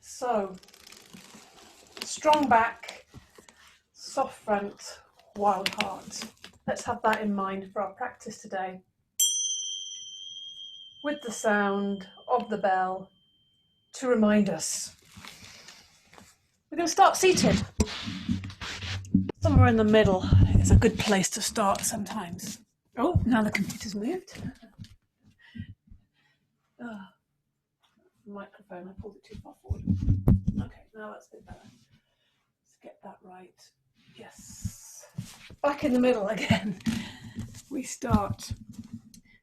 So, strong back, soft front, wild heart. Let's have that in mind for our practice today. With the sound of the bell to remind us. We're going to start seated. Somewhere in the middle is a good place to start sometimes. Oh, now the computer's moved. Microphone, I pulled it too far forward. Okay, now that's a bit better. Let's get that right. Yes. Back in the middle again. We start.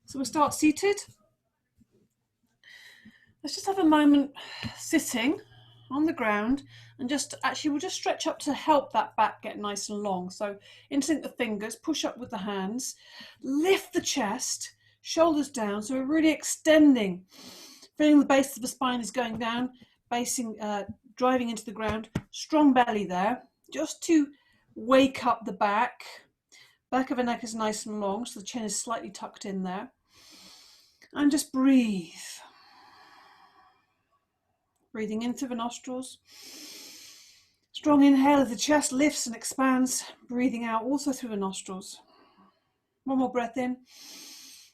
So we'll start seated. Let's just have a moment sitting on the ground and we'll just stretch up to help that back get nice and long. So interlink the fingers, push up with the hands, lift the chest, shoulders down. So we're really extending. Feeling the base of the spine is going down, driving into the ground. Strong belly there, just to wake up the back. Back of the neck is nice and long, so the chin is slightly tucked in there. And just breathe. Breathing in through the nostrils. Strong inhale as the chest lifts and expands. Breathing out also through the nostrils. One more breath in,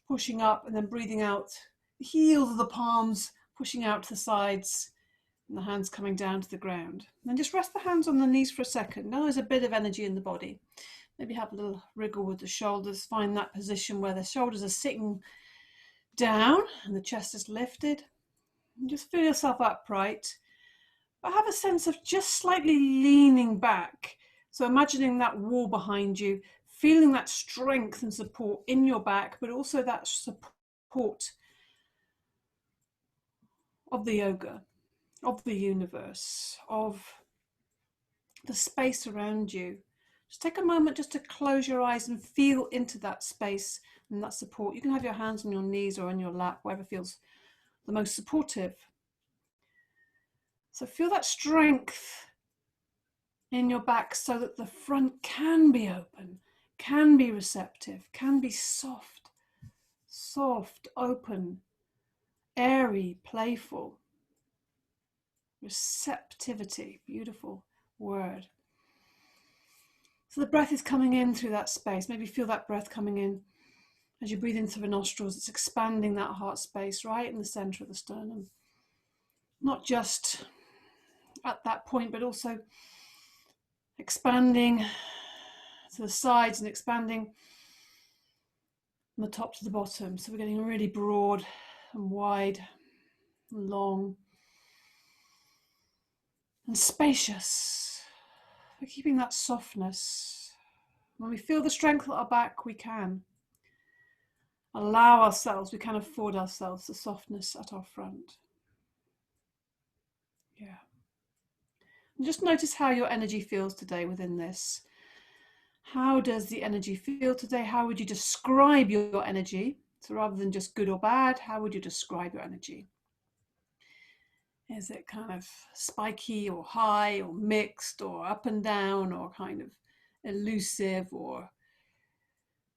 pushing up, and then breathing out. The heels of the palms pushing out to the sides and the hands coming down to the ground. And then just rest the hands on the knees for a second. Now there's a bit of energy in the body. Maybe have a little wriggle with the shoulders. Find that position where the shoulders are sitting down and the chest is lifted. And just feel yourself upright. But have a sense of just slightly leaning back. So imagining that wall behind you, feeling that strength and support in your back, but also that support of the yoga, of the universe, of the space around you. Just take a moment just to close your eyes and feel into that space and that support. You can have your hands on your knees or on your lap, wherever feels the most supportive. So feel that strength in your back so that the front can be open, can be receptive, can be soft, open, airy, playful. Receptivity, beautiful word. So the breath is coming in through that space. Maybe feel that breath coming in as you breathe in through the nostrils. It's expanding that heart space right in the center of the sternum. Not just at that point, but also expanding to the sides and expanding from the top to the bottom. So we're getting really broad and wide and long and spacious. We're keeping that softness. When we feel the strength at our back, we can allow ourselves, we can afford ourselves the softness at our front. Yeah. And just notice how your energy feels today within this. How does the energy feel today? How would you describe your energy? So rather than just good or bad, how would you describe your energy? Is it kind of spiky or high or mixed or up and down or kind of elusive or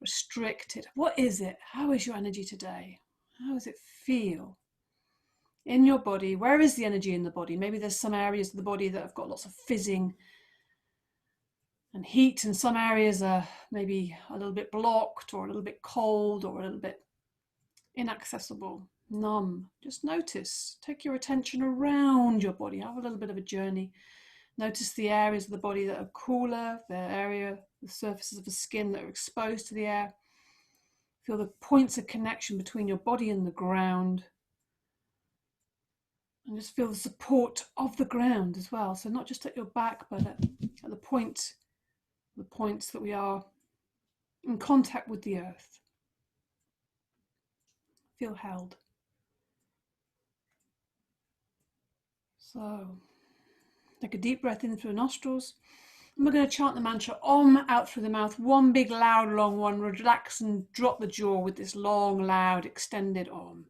restricted? What is it? How is your energy today? How does it feel in your body? Where is the energy in the body? Maybe there's some areas of the body that have got lots of fizzing and heat, and some areas are maybe a little bit blocked or a little bit cold or a little bit inaccessible, numb. Just notice, take your attention around your body, have a little bit of a journey. Notice the areas of the body that are cooler, the surfaces of the skin that are exposed to the air. Feel the points of connection between your body and the ground. And just feel the support of the ground as well. So not just at your back, but at the points that we are in contact with the earth. Feel held. So take a deep breath in through the nostrils. And we're going to chant the mantra Om out through the mouth. One big, loud, long one. Relax and drop the jaw with this long, loud, extended Om.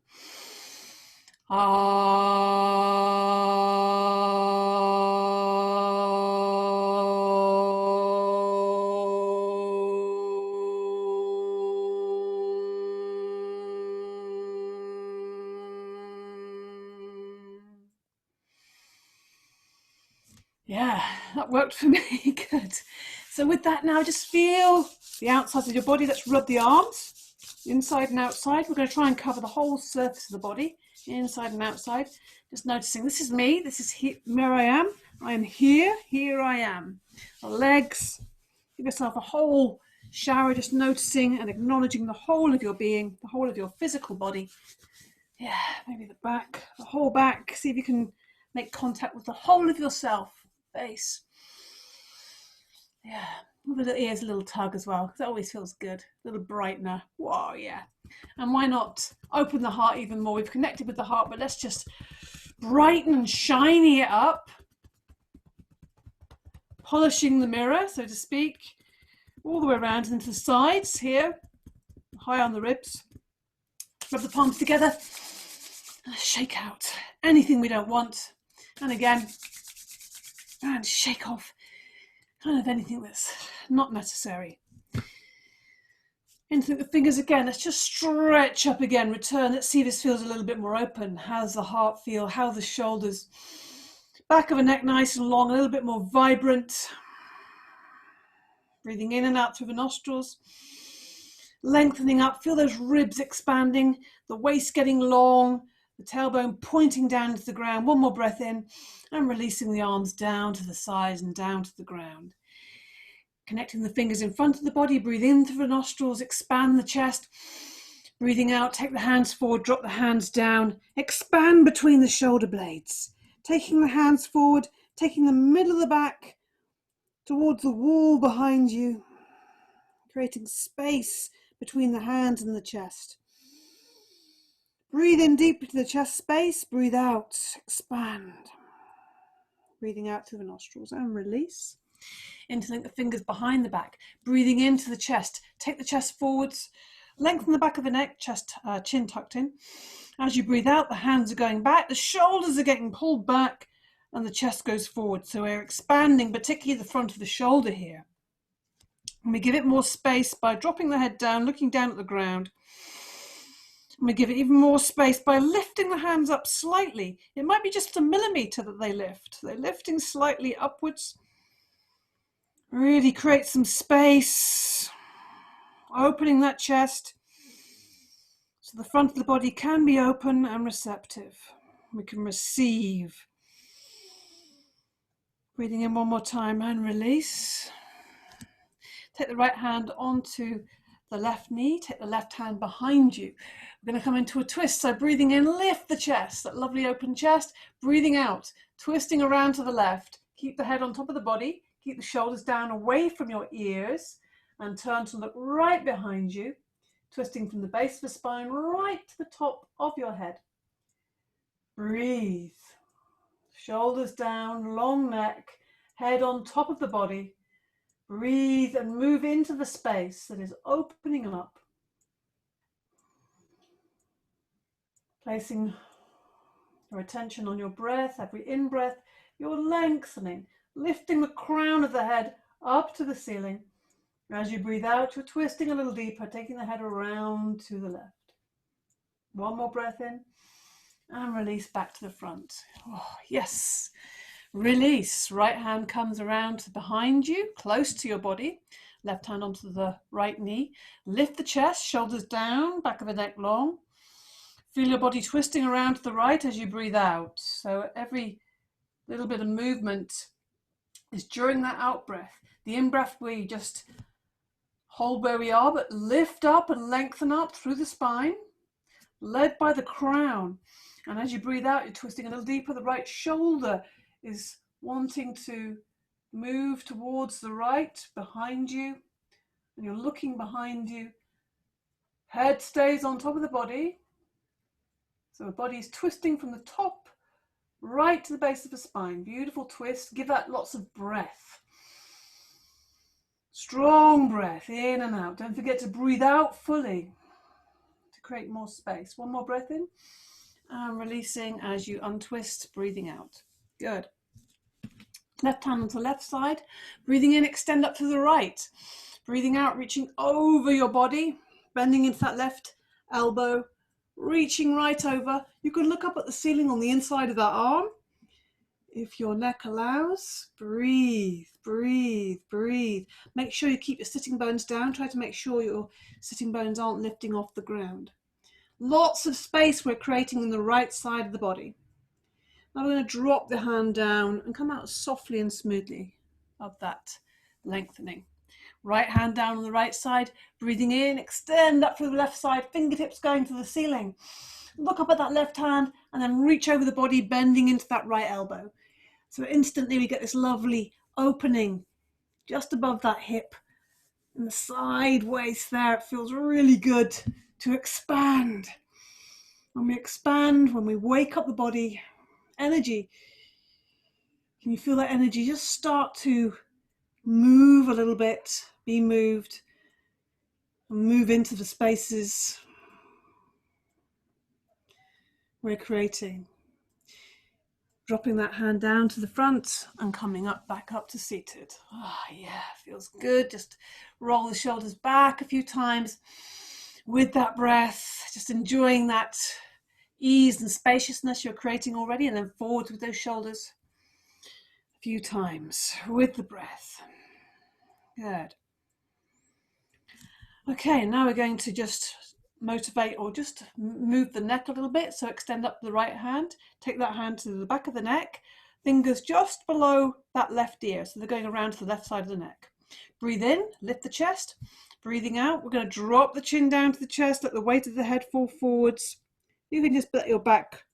Yeah, that worked for me. Good. So with that now, just feel the outsides of your body. Let's rub the arms, inside and outside. We're going to try and cover the whole surface of the body, inside and outside. Just noticing, this is me. This is where I am. I am here. Here I am. The legs. Give yourself a whole shower, just noticing and acknowledging the whole of your being, the whole of your physical body. Yeah, maybe the back, the whole back. See if you can make contact with the whole of yourself. Face. Yeah, with the ears a little tug as well, because it always feels good. A little brightener. Whoa, yeah. And why not open the heart even more? We've connected with the heart, but let's just brighten and shiny it up. Polishing the mirror, so to speak, all the way around into the sides here, high on the ribs. Rub the palms together. Shake out anything we don't want. And again, and shake off kind of anything that's not necessary. Into the fingers again. Let's just stretch up again. Return. Let's see if this feels a little bit more open. How's the heart feel? How are the shoulders? Back of the neck nice and long, a little bit more vibrant. Breathing in and out through the nostrils. Lengthening up. Feel those ribs expanding. The waist getting long. The tailbone pointing down to the ground. One more breath in. And releasing the arms down to the sides and down to the ground. Connecting the fingers in front of the body. Breathe in through the nostrils. Expand the chest. Breathing out. Take the hands forward. Drop the hands down. Expand between the shoulder blades. Taking the hands forward. Taking the middle of the back towards the wall behind you. Creating space between the hands and the chest. Breathe in deep into the chest space. Breathe out. Expand. Breathing out through the nostrils and release. Interlink the fingers behind the back. Breathing into the chest. Take the chest forwards. Lengthen the back of the neck, chest, chin tucked in. As you breathe out, the hands are going back. The shoulders are getting pulled back and the chest goes forward. So we're expanding, particularly the front of the shoulder here. And we give it more space by dropping the head down, looking down at the ground. And we give it even more space by lifting the hands up slightly. It might be just a millimeter that they lift. They're lifting slightly upwards. Really create some space. Opening that chest so the front of the body can be open and receptive. We can receive. Breathing in one more time and release. Take the right hand onto the left knee. Take the left hand behind you. We're going to come into a twist. So breathing in, lift the chest, that lovely open chest. Breathing out, twisting around to the left. Keep the head on top of the body. Keep the shoulders down away from your ears and turn to look right behind you. Twisting from the base of the spine right to the top of your head. Breathe. Shoulders down, long neck, head on top of the body. Breathe and move into the space that is opening up. Placing your attention on your breath, every in-breath, you're lengthening, lifting the crown of the head up to the ceiling. As you breathe out, you're twisting a little deeper, taking the head around to the left. One more breath in and release back to the front. Oh, yes. Release. Right hand comes around to behind you, close to your body. Left hand onto the right knee. Lift the chest, shoulders down, back of the neck long. Feel your body twisting around to the right as you breathe out. So every little bit of movement is during that out breath. The in-breath, we just hold where we are, but lift up and lengthen up through the spine, led by the crown. And as you breathe out, you're twisting a little deeper. The right shoulder is wanting to move towards the right, behind you. And you're looking behind you. Head stays on top of the body. So the body is twisting from the top right to the base of the spine. Beautiful twist. Give that lots of breath. Strong breath in and out. Don't forget to breathe out fully to create more space. One more breath in and releasing as you untwist, breathing out. Good. Left hand onto the left side. Breathing in, extend up to the right. Breathing out, reaching over your body, bending into that left elbow, reaching right over. You can look up at the ceiling on the inside of that arm. If your neck allows, breathe, breathe, breathe. Make sure you keep your sitting bones down. Try to make sure your sitting bones aren't lifting off the ground. Lots of space we're creating in the right side of the body. Now we're going to drop the hand down and come out softly and smoothly of that lengthening. Right hand down on the right side, breathing in, extend up through the left side, fingertips going to the ceiling. Look up at that left hand and then reach over the body, bending into that right elbow. So instantly we get this lovely opening just above that hip and the sideways there. It feels really good to expand. When we expand, when we wake up the body, energy, can you feel that energy just start to move a little bit, be moved, and move into the spaces we're creating. Dropping that hand down to the front and coming up, back up to seated. Ah, yeah, feels good. Just roll the shoulders back a few times with that breath, just enjoying that ease and spaciousness you're creating already, and then forwards with those shoulders a few times with the breath. Good. Okay, now we're going to just motivate or just move the neck a little bit. So extend up the right hand, take that hand to the back of the neck, fingers just below that left ear. So they're going around to the left side of the neck. Breathe in, lift the chest. Breathing out, we're going to drop the chin down to the chest, let the weight of the head fall forwards. You can just let your back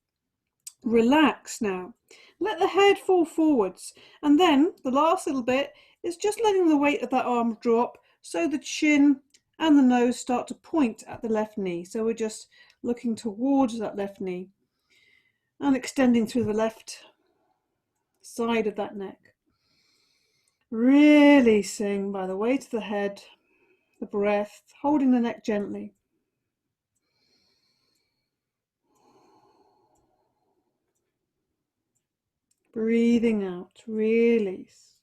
relax now. Let the head fall forwards. And then the last little bit is just letting the weight of that arm drop so the chin and the nose start to point at the left knee. So we're just looking towards that left knee and extending through the left side of that neck. Releasing by the weight of the head, the breath, holding the neck gently. Breathing out, release.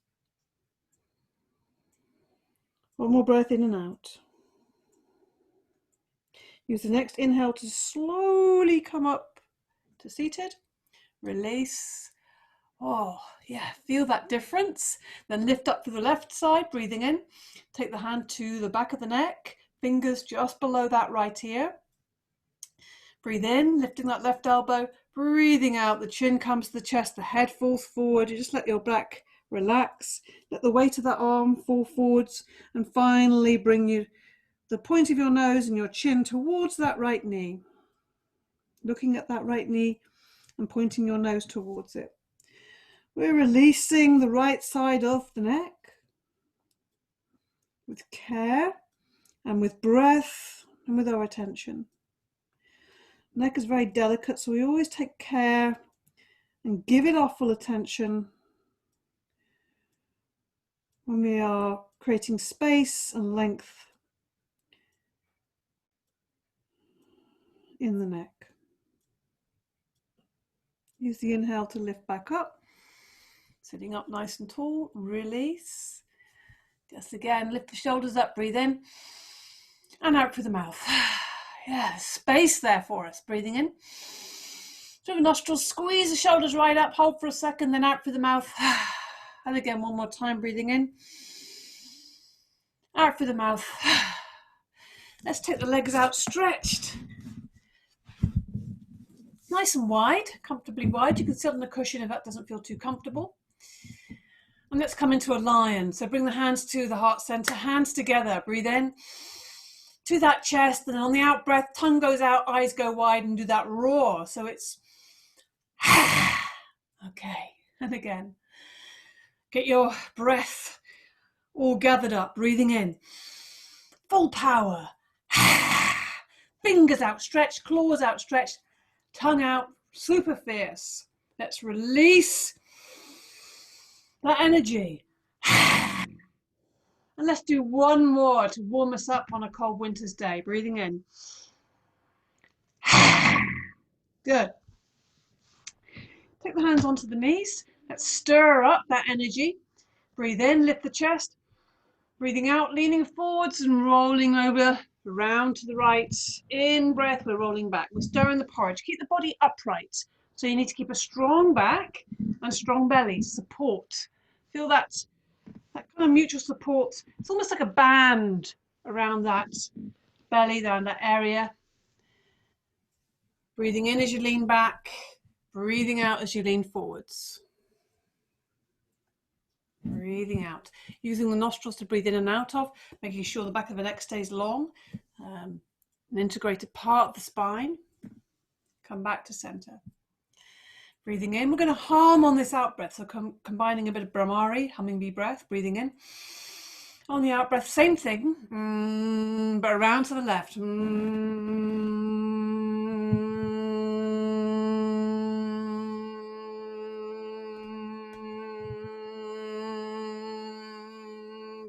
One more breath in and out. Use the next inhale to slowly come up to seated. Release. Oh, yeah, feel that difference. Then lift up to the left side, breathing in. Take the hand to the back of the neck, fingers just below that right ear. Breathe in, lifting that left elbow. Breathing out, the chin comes to the chest, the head falls forward. You just let your back relax. Let the weight of that arm fall forwards. And finally bring the point of your nose and your chin towards that right knee. Looking at that right knee and pointing your nose towards it. We're releasing the right side of the neck with care and with breath and with our attention. The neck is very delicate, so we always take care and give it our full attention when we are creating space and length in the neck. Use the inhale to lift back up, sitting up nice and tall, release. Just again, lift the shoulders up, breathe in and out through the mouth. Yeah, space there for us. Breathing in through the nostrils, squeeze the shoulders right up, hold for a second, then out through the mouth. And again, one more time, breathing in, out through the mouth. Let's take the legs out stretched. Nice and wide, comfortably wide. You can sit on the cushion if that doesn't feel too comfortable. And let's come into a lion. So bring the hands to the heart center, hands together, breathe in to that chest, and on the out breath, tongue goes out, eyes go wide, and do that roar. So it's okay. And again, get your breath all gathered up, breathing in, full power. Fingers outstretched, claws outstretched, tongue out, super fierce. Let's release that energy. And let's do one more to warm us up on a cold winter's day. Breathing in. Good. Take the hands onto the knees. Let's stir up that energy. Breathe in, lift the chest. Breathing out, leaning forwards and rolling over, round to the right. In breath, we're rolling back. We're stirring the porridge. Keep the body upright. So you need to keep a strong back and strong belly to support. Feel that kind of mutual support. It's almost like a band around that belly, around that area. Breathing in as you lean back, breathing out as you lean forwards. Breathing out, using the nostrils to breathe in and out of, making sure the back of the neck stays long, an integrated part of the spine. Come back to center. Breathing in, we're going to hum on this out breath, so combining a bit of Brahmari, humming bee breath, breathing in. On the out breath, same thing, but around to the left.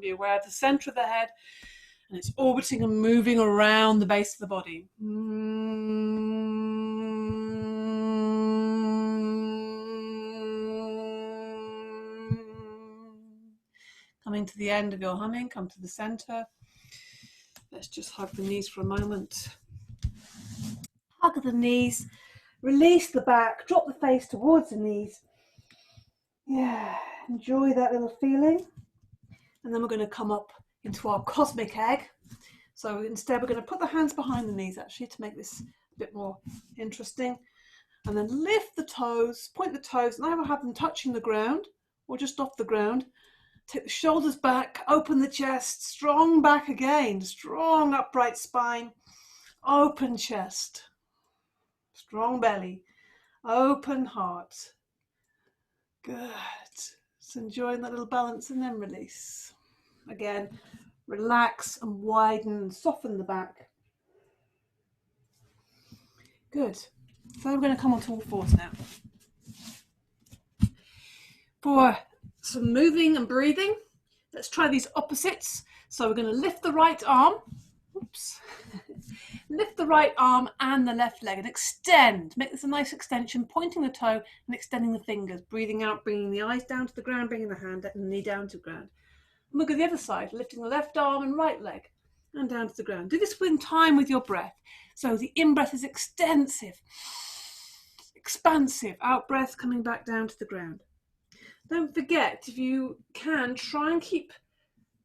Be aware of the center of the head, and it's orbiting and moving around the base of the body. Coming to the end of your humming, come to the center. Let's just hug the knees for a moment. Hug the knees, release the back, drop the face towards the knees. Yeah, enjoy that little feeling. And then we're going to come up into our cosmic egg. So instead we're going to put the hands behind the knees actually to make this a bit more interesting. And then lift the toes, point the toes, and either have them touching the ground or just off the ground. Take the shoulders back, open the chest, strong back again, strong upright spine, open chest, strong belly, open heart. Good. So enjoying that little balance and then release. Again, relax and widen and soften the back. Good. So we're going to come onto all fours now. For some moving and breathing, let's try these opposites. So we're going to lift the right arm. Oops. Lift the right arm and the left leg and extend. Make this a nice extension, pointing the toe and extending the fingers. Breathing out, bringing the eyes down to the ground, bringing the hand and the knee down to the ground. And we'll go the other side, lifting the left arm and right leg and down to the ground. Do this in time with your breath. So the in-breath is extensive, expansive. Out-breath coming back down to the ground. Don't forget, if you can, try and keep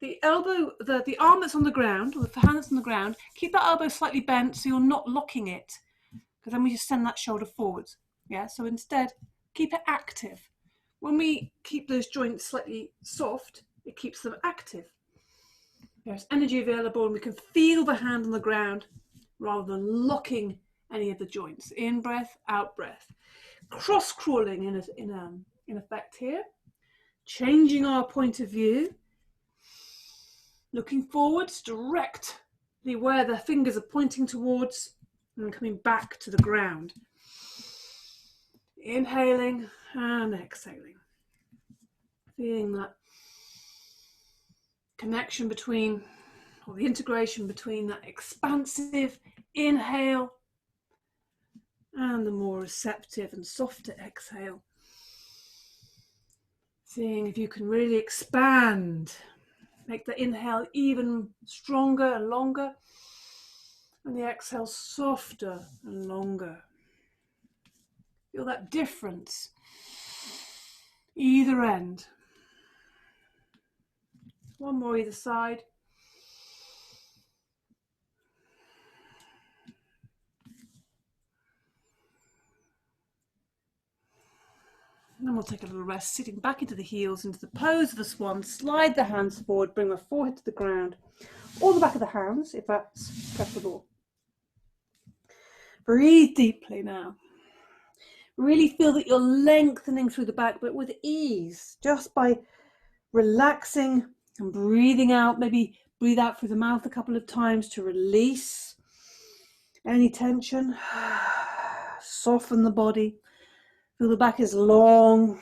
the elbow, the arm that's on the ground, or the hand that's on the ground, keep that elbow slightly bent so you're not locking it, because then we just send that shoulder forwards. Yeah, so instead, keep it active. When we keep those joints slightly soft, it keeps them active. There's energy available and we can feel the hand on the ground rather than locking any of the joints. In breath, out breath. Cross crawling in effect here. Changing our point of view. Looking forwards, directly where the fingers are pointing towards and coming back to the ground. Inhaling and exhaling. Feeling that connection between, or the integration between that expansive inhale and the more receptive and softer exhale. Seeing if you can really expand. Make the inhale even stronger and longer, and the exhale softer and longer. Feel that difference. Either end. One more either side. And then we'll take a little rest, sitting back into the heels, into the pose of the swan. Slide the hands forward, bring the forehead to the ground, or the back of the hands, if that's preferable. Breathe deeply now. Really feel that you're lengthening through the back, but with ease, just by relaxing and breathing out. Maybe breathe out through the mouth a couple of times to release any tension. Soften the body. Feel the back is long.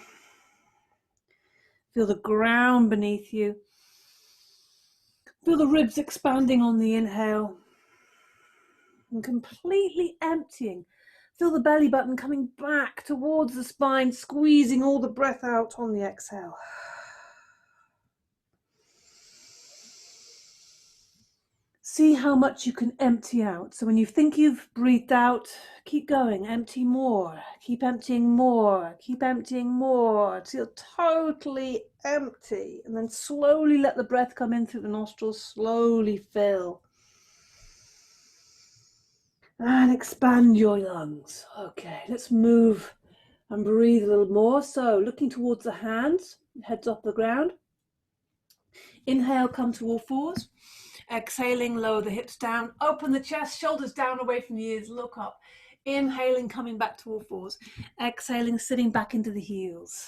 Feel the ground beneath you. Feel the ribs expanding on the inhale. And completely emptying. Feel the belly button coming back towards the spine, squeezing all the breath out on the exhale. See how much you can empty out. So when you think you've breathed out, keep going, empty more, keep emptying more, keep emptying more till you're totally empty. And then slowly let the breath come in through the nostrils, slowly fill. And expand your lungs. Okay, let's move and breathe a little more. So looking towards the hands, heads off the ground. Inhale, come to all fours. Exhaling, lower the hips down, open the chest, shoulders down away from the ears, look up. Inhaling, coming back to all fours. Exhaling, sitting back into the heels.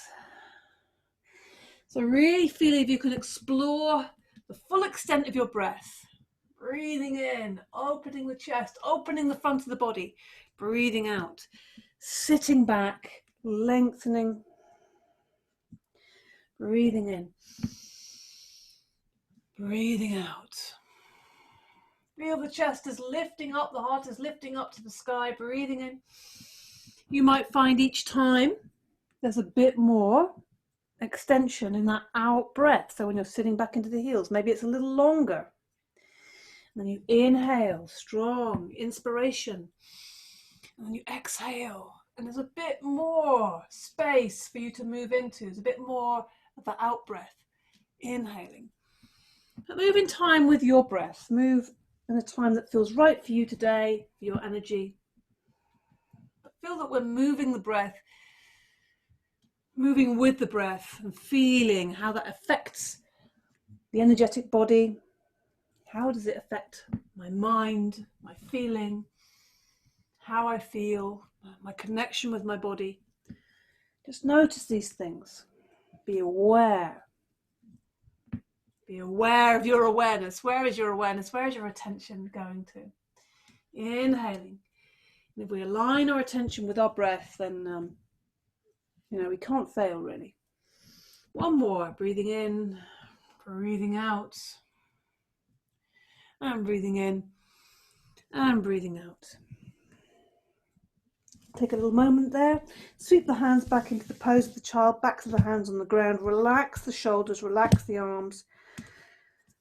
So really feel if you can explore the full extent of your breath. Breathing in, opening the chest, opening the front of the body. Breathing out, sitting back, lengthening. Breathing in, breathing out. Feel the chest is lifting up, the heart is lifting up to the sky, breathing in. You might find each time there's a bit more extension in that out breath. So when you're sitting back into the heels, maybe it's a little longer. And then you inhale, strong inspiration. And then you exhale. And there's a bit more space for you to move into. There's a bit more of the out breath. Inhaling. But move in time with your breath. Move in a time that feels right for you today, for your energy. But feel that we're moving the breath, moving with the breath and feeling how that affects the energetic body. How does it affect my mind, my feeling, how I feel, my connection with my body? Just notice these things. Be aware. Be aware of your awareness. Where is your awareness? Where is your attention going to? Inhaling. And if we align our attention with our breath, then we can't fail really. One more. Breathing in, breathing out, and breathing in, and breathing out. Take a little moment there. Sweep the hands back into the pose of the child, backs of the hands on the ground. Relax the shoulders, relax the arms.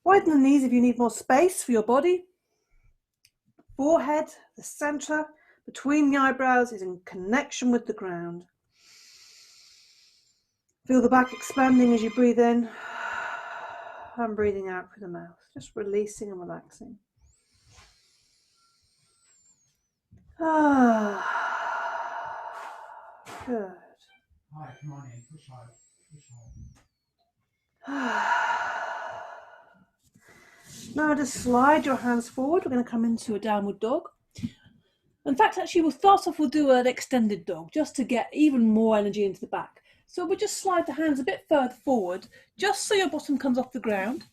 Widen the knees if you need more space for your body. Forehead, the center between the eyebrows, is in connection with the ground. Feel the back expanding as you breathe in and breathing out through the mouth. Just releasing and relaxing. Good. Hi, come on in. Push hard. Push hard. Now just slide your hands forward. We're going to come into a downward dog. In fact, actually, we'll do an extended dog just to get even more energy into the back. So we'll just slide the hands a bit further forward, just so your bottom comes off the ground.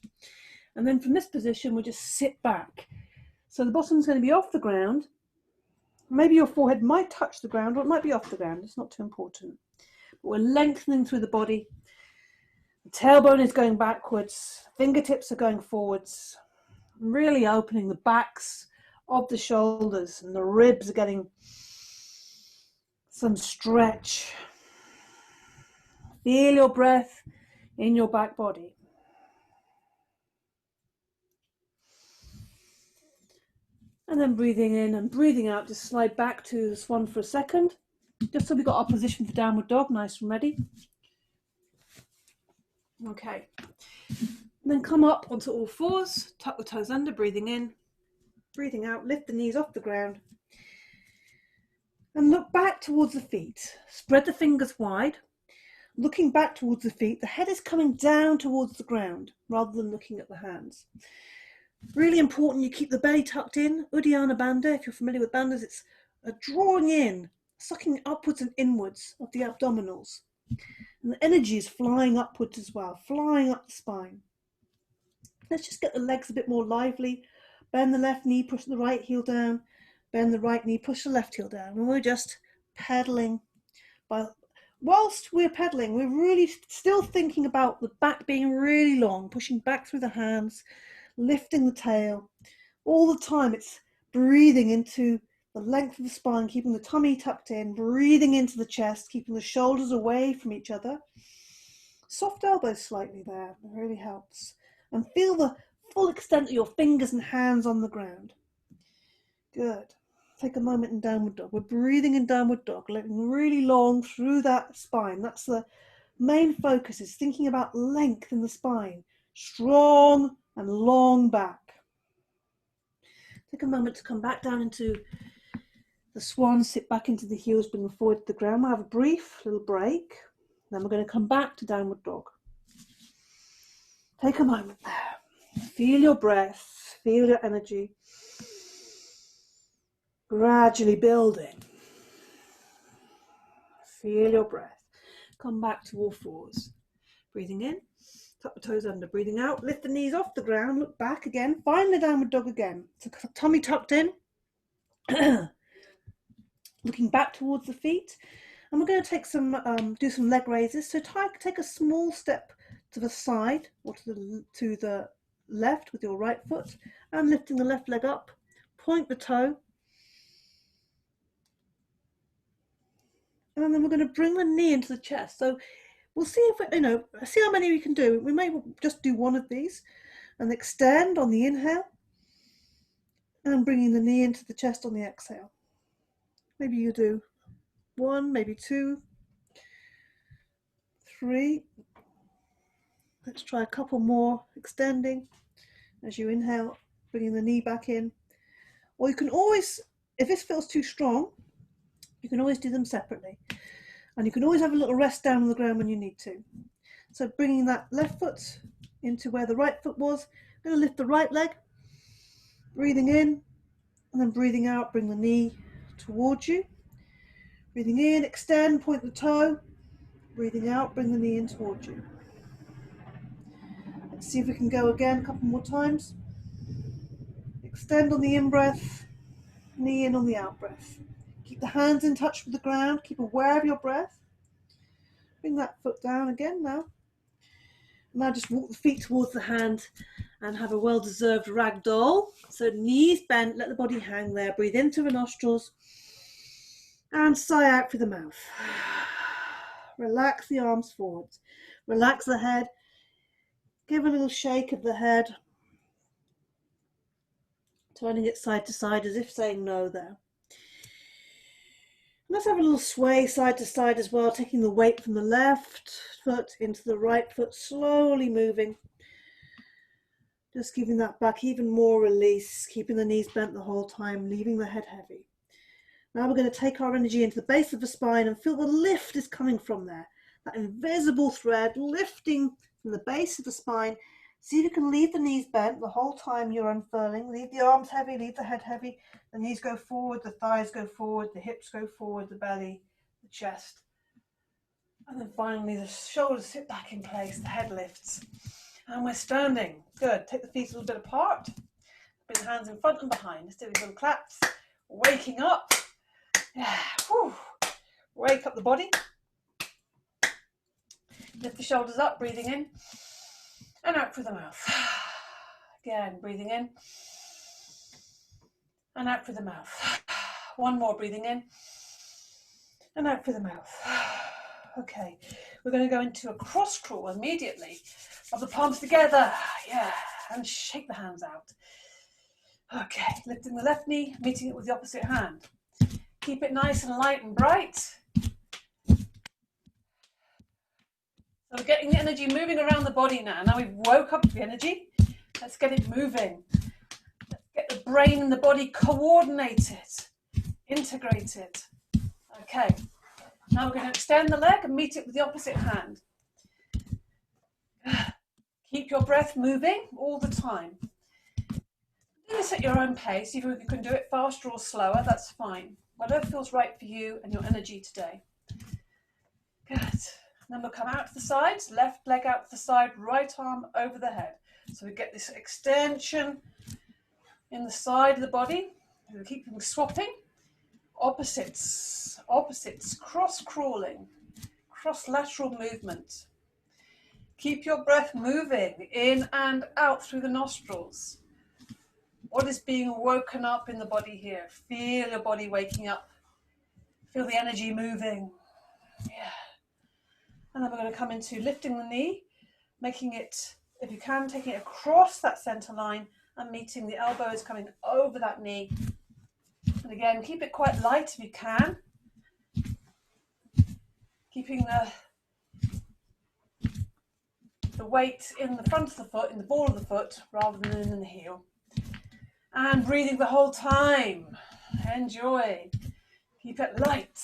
And then from this position, we'll just sit back. So the bottom's going to be off the ground. Maybe your forehead might touch the ground, or it might be off the ground. It's not too important. But we're lengthening through the body. The tailbone is going backwards. Fingertips are going forwards. Really opening the backs of the shoulders, and the ribs are getting some stretch. Feel your breath in your back body. And then breathing in and breathing out, just slide back to the swan for a second, just so we've got our position for downward dog, nice and ready. Okay. And then come up onto all fours, tuck the toes under, breathing in, breathing out, lift the knees off the ground. And look back towards the feet. Spread the fingers wide. Looking back towards the feet, the head is coming down towards the ground rather than looking at the hands. Really important you keep the belly tucked in. Uddiyana Bandha, if you're familiar with bandhas, it's a drawing in, sucking upwards and inwards of the abdominals. And the energy is flying upwards as well, flying up the spine. Let's just get the legs a bit more lively. Bend the left knee, push the right heel down. Bend the right knee, push the left heel down. And we're just pedaling. Whilst we're pedaling, we're really still thinking about the back being really long, pushing back through the hands, lifting the tail. All the time it's breathing into the length of the spine, keeping the tummy tucked in, breathing into the chest, keeping the shoulders away from each other. Soft elbows slightly there, it really helps. And feel the full extent of your fingers and hands on the ground. Good. Take a moment in downward dog. We're breathing in downward dog, letting really long through that spine. That's the main focus, is thinking about length in the spine. Strong and long back. Take a moment to come back down into the swan, sit back into the heels, bring them forward to the ground. We'll have a brief little break. Then we're going to come back to downward dog. Take a moment there. Feel your breath, feel your energy. Gradually building. Feel your breath. Come back to all fours. Breathing in, tuck the toes under. Breathing out, lift the knees off the ground, look back again. Find the downward dog again. So tummy tucked in. Looking back towards the feet. And we're going to take do some leg raises. So take a small step to the side or to the left with your right foot and lifting the left leg up. Point the toe. And then we're going to bring the knee into the chest. So we'll see if see how many we can do. We may just do one of these and extend on the inhale and bringing the knee into the chest on the exhale. Maybe you do 1, maybe 2, 3. Let's try a couple more, extending as you inhale, bringing the knee back in. Or you can always, if this feels too strong, you can always do them separately. And you can always have a little rest down on the ground when you need to. So bringing that left foot into where the right foot was. I'm going to lift the right leg, breathing in, and then breathing out, bring the knee towards you. Breathing in, extend, point the toe. Breathing out, bring the knee in towards you. Let's see if we can go again a couple more times. Extend on the in-breath, knee in on the out-breath. Keep the hands in touch with the ground, keep aware of your breath. Bring that foot down again now. Now just walk the feet towards the hand and have a well-deserved ragdoll. So knees bent, let the body hang there. Breathe into the nostrils and sigh out through the mouth. Relax the arms forwards. Relax the head. Give a little shake of the head. Turning it side to side as if saying no there. Let's have a little sway side to side as well, taking the weight from the left foot into the right foot, slowly moving. Just giving that back even more release, keeping the knees bent the whole time, leaving the head heavy. Now we're going to take our energy into the base of the spine and feel the lift is coming from there. That invisible thread lifting from the base of the spine. See if you can leave the knees bent the whole time you're unfurling. Leave the arms heavy, leave the head heavy. The knees go forward, the thighs go forward, the hips go forward, the belly, the chest. And then finally the shoulders sit back in place, the head lifts. And we're standing. Good. Take the feet a little bit apart. Bring the hands in front and behind. Let's do these little claps. Waking up. Yeah. Whew. Wake up the body. Lift the shoulders up, breathing in. And out through the mouth. Again, breathing in. And out through the mouth. One more, breathing in. And out through the mouth. Okay, we're going to go into a cross crawl immediately. Of the palms together. Yeah, and shake the hands out. Okay, lifting the left knee, meeting it with the opposite hand. Keep it nice and light and bright. So we're getting the energy moving around the body now. Now we've woke up the energy. Let's get it moving. Let's get the brain and the body coordinated, integrated. Okay. Now we're going to extend the leg and meet it with the opposite hand. Keep your breath moving all the time. Do this at your own pace. Either you can do it faster or slower, that's fine. Whatever feels right for you and your energy today. Good. Then we'll come out to the sides, left leg out to the side, right arm over the head. So we get this extension in the side of the body. We'll keep them swapping. Opposites, cross-crawling, cross-lateral movement. Keep your breath moving in and out through the nostrils. What is being woken up in the body here? Feel your body waking up. Feel the energy moving. Yeah. And then we're going to come into lifting the knee, making it If you can, taking it across that center line and meeting the elbows coming over that knee. And again, keep it quite light if you can. Keeping the weight in the front of the foot, in the ball of the foot, rather than in the heel. And breathing the whole time. Enjoy. Keep it light.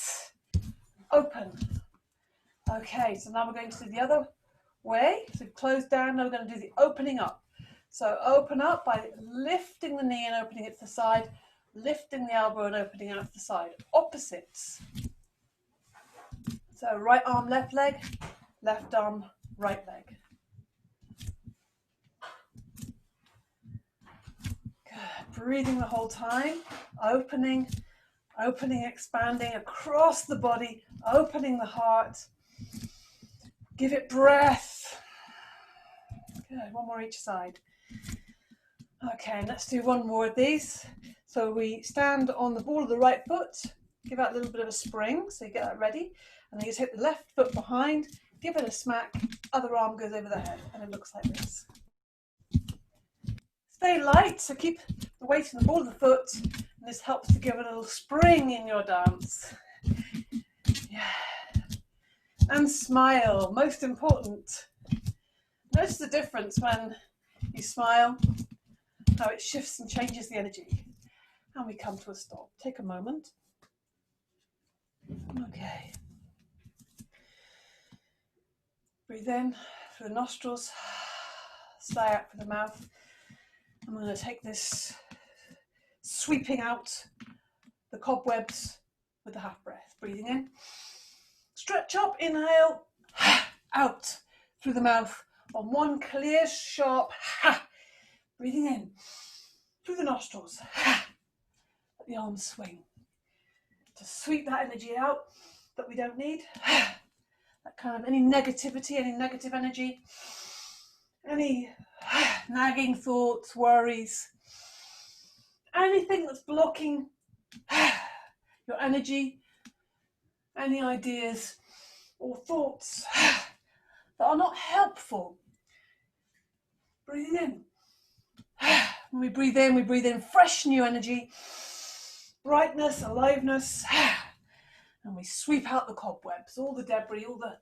Open. Okay, so now we're going to do the other way. So close down, now we're going to do the opening up. So open up by lifting the knee and opening it to the side, lifting the elbow and opening out to the side. Opposites. So right arm, left leg, left arm, right leg. Good. Breathing the whole time, opening, expanding across the body, opening the heart. Give it breath. Good, one more each side. Okay, let's do one more of these. So we stand on the ball of the right foot, give out a little bit of a spring, so you get that ready. And then you take the left foot behind, give it a smack, other arm goes over the head, and it looks like this. Stay light, so keep the weight in the ball of the foot, and this helps to give a little spring in your dance. Yeah. And smile, most important. Notice the difference when you smile, how it shifts and changes the energy. And we come to a stop. Take a moment. Okay. Breathe in through the nostrils, sigh out through the mouth. I'm going to take this, sweeping out the cobwebs with the half breath. Breathing in. Stretch up, inhale, out through the mouth on one clear, sharp, breathing in through the nostrils. Let the arms swing. To sweep that energy out that we don't need. That kind of any negativity, any negative energy, any nagging thoughts, worries, anything that's blocking your energy, any ideas or thoughts that are not helpful. Breathing in. When we breathe in fresh new energy, brightness, aliveness, and we sweep out the cobwebs, all the debris, all the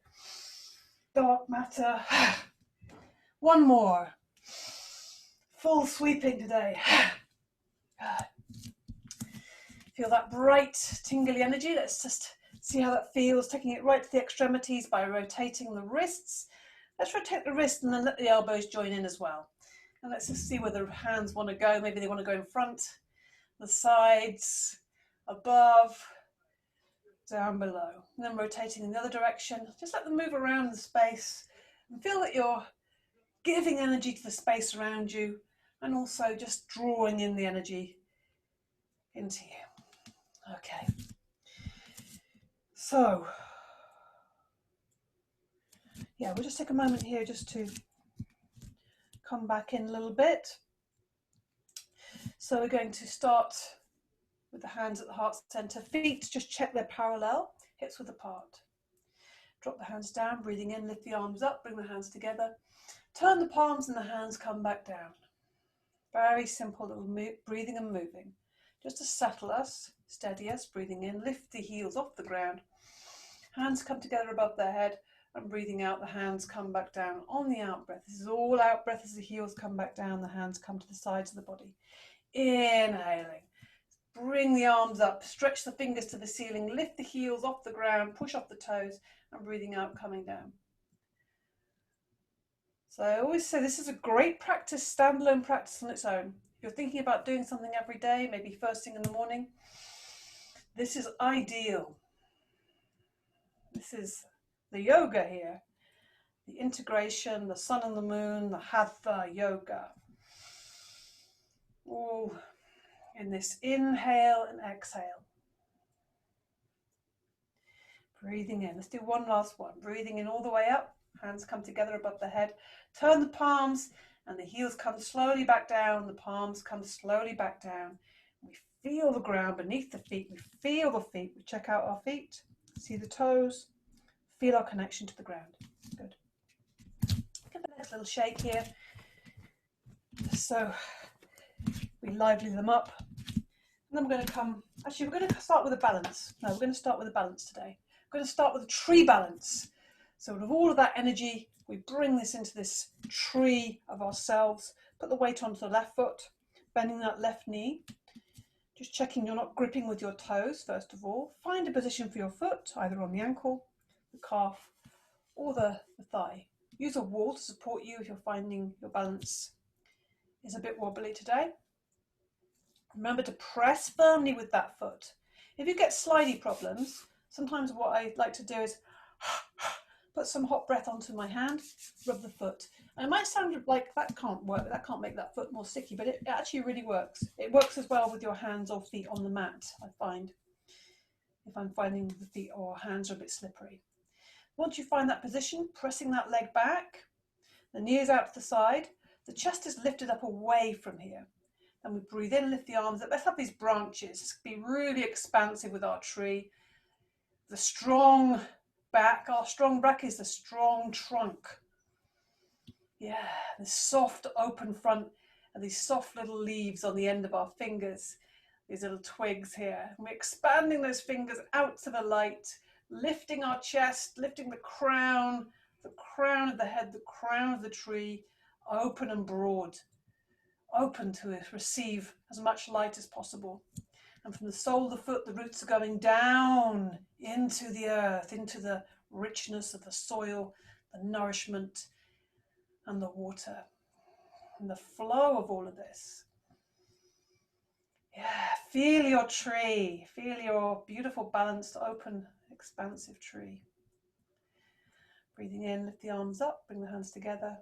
dark matter. One more. Full sweeping today. Feel that bright, tingly energy. Let's just see how that feels, taking it right to the extremities by rotating the wrists. Let's rotate the wrists and then let the elbows join in as well. And let's just see where the hands want to go. Maybe they want to go in front, the sides, above, down below. And then rotating in the other direction. Just let them move around the space and feel that you're giving energy to the space around you and also just drawing in the energy into you. Okay. So, yeah, we'll just take a moment here just to come back in a little bit. So we're going to start with the hands at the heart center. Feet, just check they're parallel, hips width apart. Drop the hands down, breathing in, lift the arms up, bring the hands together. Turn the palms and the hands come back down. Very simple little breathing and moving. Just to settle us, steady us, breathing in, lift the heels off the ground. Hands come together above the head and breathing out, the hands come back down on the out breath. This is all out breath as the heels come back down, the hands come to the sides of the body. Inhaling. Bring the arms up, stretch the fingers to the ceiling, lift the heels off the ground, push off the toes, and breathing out, coming down. So I always say this is a great practice, standalone practice on its own. If you're thinking about doing something every day, maybe first thing in the morning, this is ideal. This is the yoga here, the integration, the sun and the moon, the Hatha Yoga. All in this inhale and exhale. Breathing in. Let's do one last one. Breathing in all the way up. Hands come together above the head. Turn the palms and the heels come slowly back down. The palms come slowly back down. We feel the ground beneath the feet. We feel the feet. We check out our feet. See the toes. Feel our connection to the ground. Good. Give the legs a little shake here. So we lively them up. And then we're going to we're going to start with a balance. No, we're going to start with a balance today. We're going to start with a tree balance. So with all of that energy, we bring this into this tree of ourselves. Put the weight onto the left foot, bending that left knee. Just checking you're not gripping with your toes, first of all. Find a position for your foot, either on the ankle, the calf, or the thigh. Use a wall to support you if you're finding your balance is a bit wobbly today. Remember to press firmly with that foot. If you get slidey problems, sometimes what I like to do is put some hot breath onto my hand, rub the foot. And it might sound like that can't work, that can't make that foot more sticky, but it actually really works. It works as well with your hands or feet on the mat, I find, if I'm finding the feet or hands are a bit slippery. Once you find that position, pressing that leg back, the knee is out to the side, the chest is lifted up away from here. And we breathe in, lift the arms up. Let's have these branches. Let's be really expansive with our tree. The strong back, our strong back is the strong trunk. Yeah, the soft open front and these soft little leaves on the end of our fingers. These little twigs here. And we're expanding those fingers out to the light, lifting our chest, lifting the crown of the head, the crown of the tree, open and broad. Open to receive as much light as possible. And from the sole of the foot, the roots are going down into the earth, into the richness of the soil, the nourishment and the water, and the flow of all of this. Yeah, feel your tree, feel your beautiful, balanced, open, expansive tree. Breathing in, lift the arms up, bring the hands together.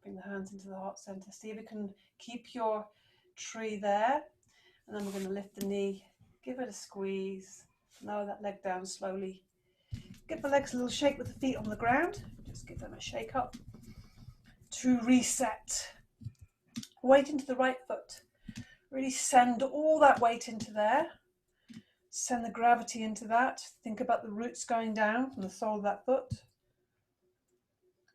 Bring the hands into the heart center. See if you can keep your tree there. And then we're going to lift the knee. Give it a squeeze. Lower that leg down slowly. Give the legs a little shake with the feet on the ground. Just give them a shake up to reset. Weight into the right foot. Really send all that weight into there. Send the gravity into that. Think about the roots going down from the sole of that foot.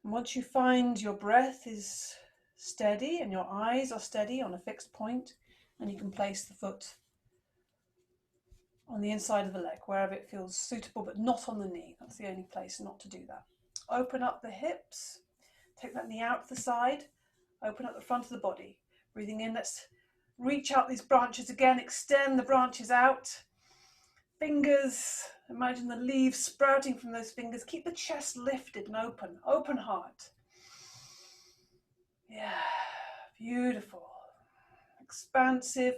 And once you find your breath is steady and your eyes are steady on a fixed point, then you can place the foot on the inside of the leg, wherever it feels suitable, but not on the knee. That's the only place not to do that. Open up the hips, take that knee out to the side, open up the front of the body. Breathing in, let's reach out these branches again, extend the branches out. Fingers, imagine the leaves sprouting from those fingers. Keep the chest lifted and open, open heart. Yeah, beautiful. Expansive,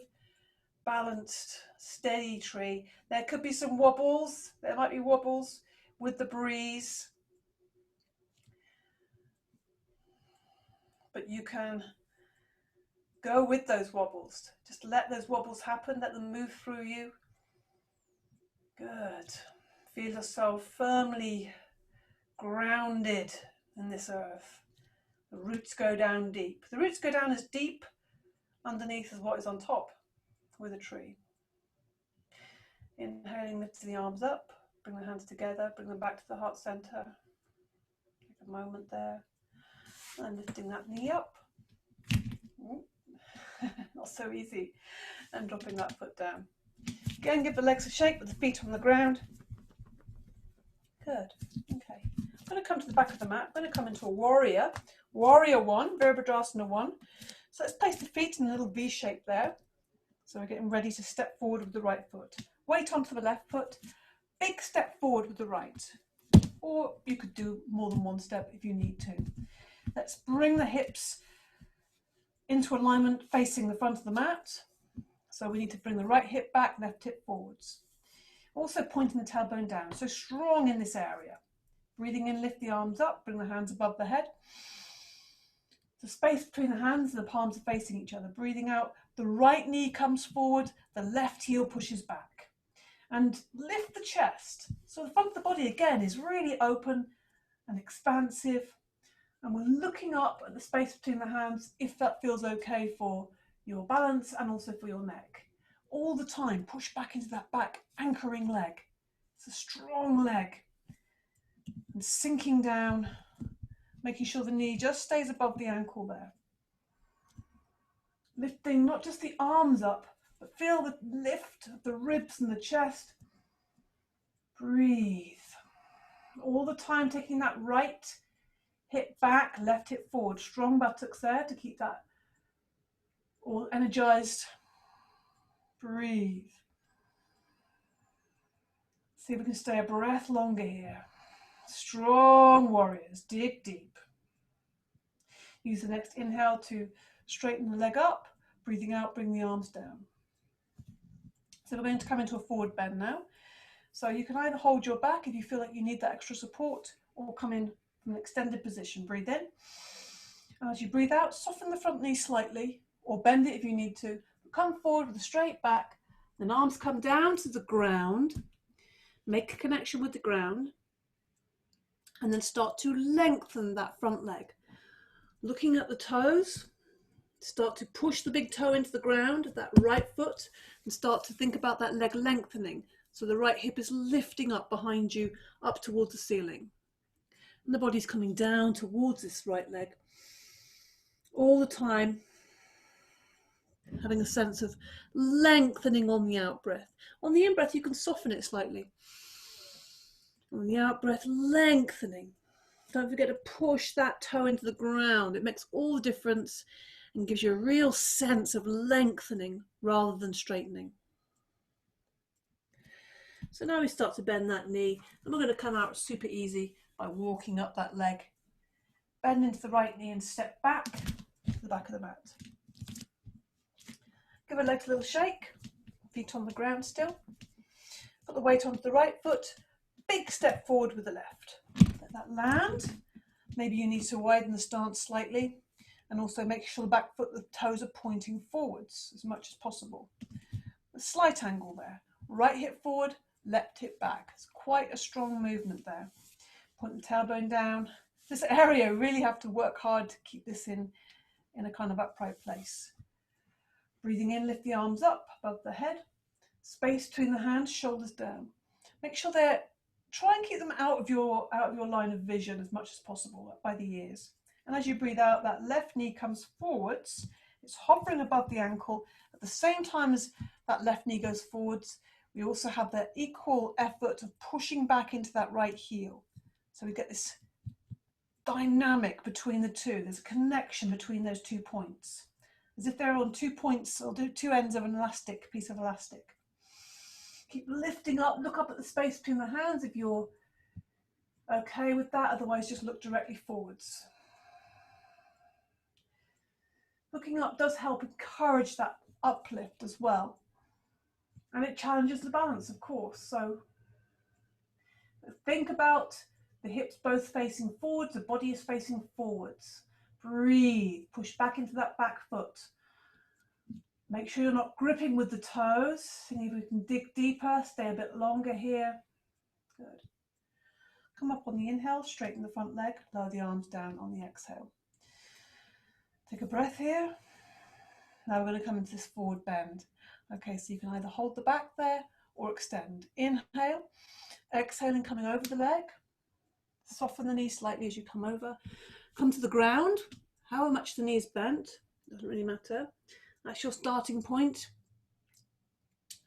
balanced, steady tree. There could be some wobbles. There might be wobbles with the breeze. But you can go with those wobbles. Just let those wobbles happen. Let them move through you. Good. Feel yourself firmly grounded in this earth. The roots go down deep. The roots go down as deep underneath as what is on top with a tree. Inhaling, lift the arms up. Bring the hands together. Bring them back to the heart center. Take a moment there. And lifting that knee up. Not so easy. And dropping that foot down. Again, give the legs a shake with the feet on the ground. Good. Okay. I'm going to come to the back of the mat. I'm going to come into a warrior. Warrior 1, Virabhadrasana 1. So let's place the feet in a little V shape there. So we're getting ready to step forward with the right foot. Weight onto the left foot. Big step forward with the right. Or you could do more than one step if you need to. Let's bring the hips into alignment facing the front of the mat. So we need to bring the right hip back, left hip forwards. Also pointing the tailbone down, so strong in this area. Breathing in, lift the arms up, bring the hands above the head. The space between the hands and the palms are facing each other. Breathing out, the right knee comes forward, the left heel pushes back. And lift the chest. So the front of the body again is really open and expansive. And we're looking up at the space between the hands if that feels okay for your balance and also for your neck. All the time, push back into that back, anchoring leg. It's a strong leg. And sinking down, making sure the knee just stays above the ankle there. Lifting not just the arms up, but feel the lift of the ribs and the chest. Breathe. All the time taking that right hip back, left hip forward. Strong buttocks there to keep that all energized. Breathe. See if we can stay a breath longer here. Strong warriors, dig deep. Use the next inhale to straighten the leg up. Breathing out, bring the arms down. So we're going to come into a forward bend now. So you can either hold your back if you feel like you need that extra support, or come in from an extended position. Breathe in. And as you breathe out, soften the front knee slightly, or bend it if you need to. Come forward with a straight back, then arms come down to the ground. Make a connection with the ground, and then start to lengthen that front leg. Looking at the toes, start to push the big toe into the ground, that right foot, and start to think about that leg lengthening. So the right hip is lifting up behind you, up towards the ceiling. And the body's coming down towards this right leg. All the time, having a sense of lengthening on the out-breath. On the in-breath, you can soften it slightly. On the out-breath, lengthening. Don't forget to push that toe into the ground. It makes all the difference and gives you a real sense of lengthening rather than straightening. So now we start to bend that knee, and we're going to come out super easy by walking up that leg. Bend into the right knee and step back to the back of the mat. Give our legs a little shake, feet on the ground still. Put the weight onto the right foot, big step forward with the left. Let that land. Maybe you need to widen the stance slightly, and also make sure the back foot, the toes are pointing forwards as much as possible. A slight angle there. Right hip forward, left hip back. It's quite a strong movement there. Point the tailbone down. This area, really have to work hard to keep this in a kind of upright place. Breathing in, lift the arms up above the head. Space between the hands, shoulders down. Make sure try and keep them out of your line of vision as much as possible, by the ears. And as you breathe out, that left knee comes forwards. It's hovering above the ankle. At the same time as that left knee goes forwards, we also have the equal effort of pushing back into that right heel. So we get this dynamic between the two. There's a connection between those 2 points, as if they're on 2 points or two ends of an elastic, piece of elastic. Keep lifting up, look up at the space between the hands if you're okay with that, otherwise just look directly forwards. Looking up does help encourage that uplift as well. And it challenges the balance, of course. So think about the hips both facing forwards, the body is facing forwards. Breathe, push back into that back foot. Make sure you're not gripping with the toes. See if we can dig deeper, stay a bit longer here. Good. Come up on the inhale, straighten the front leg, lower the arms down on the exhale. Take a breath here. Now we're going to come into this forward bend. Okay, so you can either hold the back there or extend. Inhale, exhaling, coming over the leg. Soften the knee slightly as you come over. Come to the ground. However much the knee is bent, doesn't really matter. That's your starting point.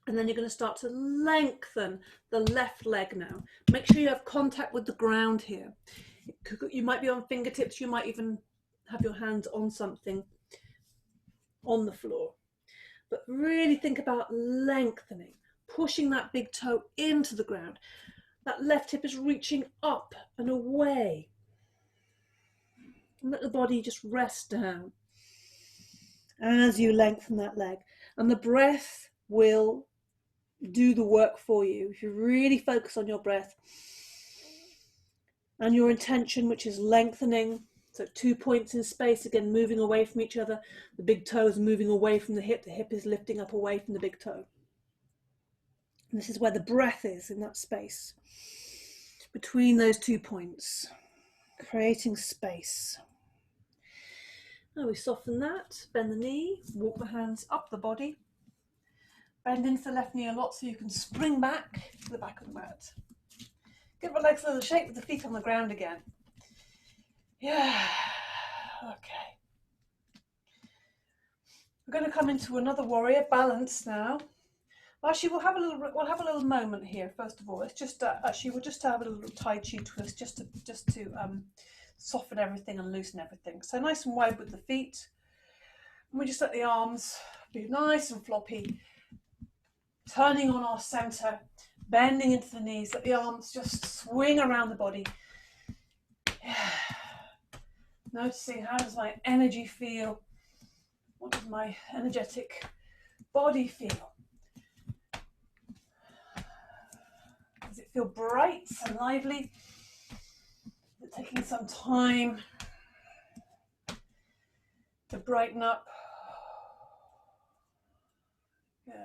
And then you're going to start to lengthen the left leg now. Make sure you have contact with the ground here. You might be on fingertips, you might even have your hands on something on the floor. But really think about lengthening, pushing that big toe into the ground. That left hip is reaching up and away. And let the body just rest down as you lengthen that leg. And the breath will do the work for you. If you really focus on your breath and your intention, which is lengthening, so 2 points in space, again, moving away from each other. The big toe is moving away from the hip is lifting up away from the big toe. And this is where the breath is, in that space between those 2 points, creating space. Now we soften that, bend the knee, walk the hands up the body, bend into the left knee a lot so you can spring back to the back of the mat. Give the legs a little shake with the feet on the ground again. Yeah, okay. We're going to come into another warrior balance now. Actually, we'll have a little moment here. First of all, it's just we'll just have a little Tai Chi twist, just to soften everything and loosen everything. So nice and wide with the feet. And we just let the arms be nice and floppy, turning on our center, bending into the knees. Let the arms just swing around the body. Noticing, how does my energy feel? What does my energetic body feel? Does it feel bright and lively? Is it taking some time to brighten up? Good.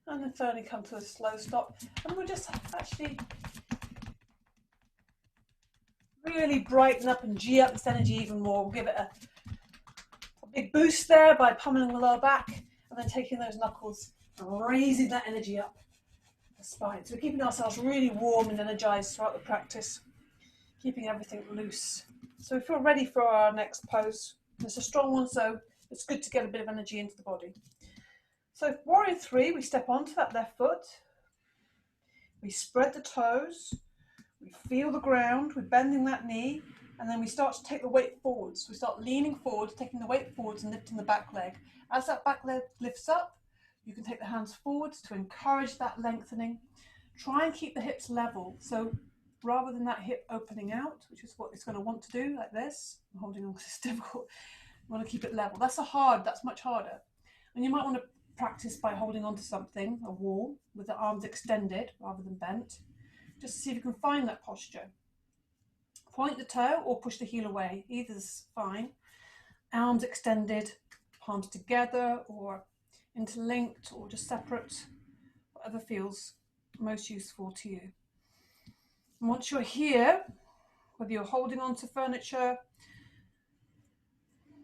And then finally come to a slow stop. And we'll just actually really brighten up and G up this energy even more. We'll give it a big boost there by pummeling the lower back and then taking those knuckles and raising that energy up the spine. So we're keeping ourselves really warm and energized throughout the practice, keeping everything loose. So we feel ready for our next pose. It's a strong one, so it's good to get a bit of energy into the body. So warrior 3, we step onto that left foot. We spread the toes. We feel the ground. We're bending that knee. And then we start to take the weight forwards. We start leaning forward, taking the weight forwards and lifting the back leg. As that back leg lifts up, you can take the hands forwards to encourage that lengthening. Try and keep the hips level. So rather than that hip opening out, which is what it's going to want to do, like this, I'm holding on because it's difficult. You want to keep it level. That's much harder. And you might want to practice by holding on to something, a wall, with the arms extended rather than bent, just to see if you can find that posture. Point the toe or push the heel away, either's fine. Arms extended, palms together or interlinked or just separate, whatever feels most useful to you. And once you're here, whether you're holding on to furniture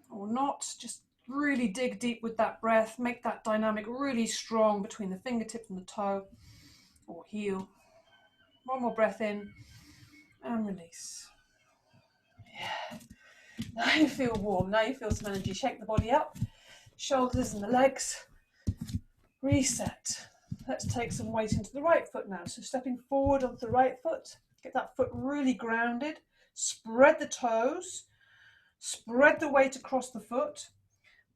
or not, just really dig deep with that breath, make that dynamic really strong between the fingertip and the toe or heel. One more breath in and release. Yeah. Now you feel warm, now you feel some energy. Shake the body up, shoulders and the legs. Reset. Let's take some weight into the right foot now. So stepping forward onto the right foot, get that foot really grounded. Spread the toes, spread the weight across the foot.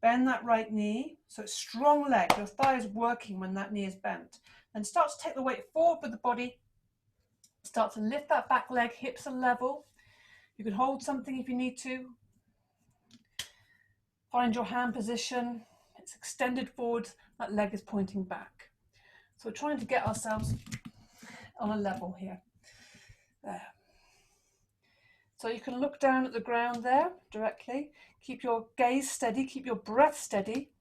Bend that right knee, so it's strong leg. Your thigh is working when that knee is bent. Then start to take the weight forward with the body. Start to lift that back leg, hips are level. You can hold something if you need to. Find your hand position. It's extended forward, that leg is pointing back. So we're trying to get ourselves on a level here. There. So you can look down at the ground there directly. Keep your gaze steady, keep your breath steady.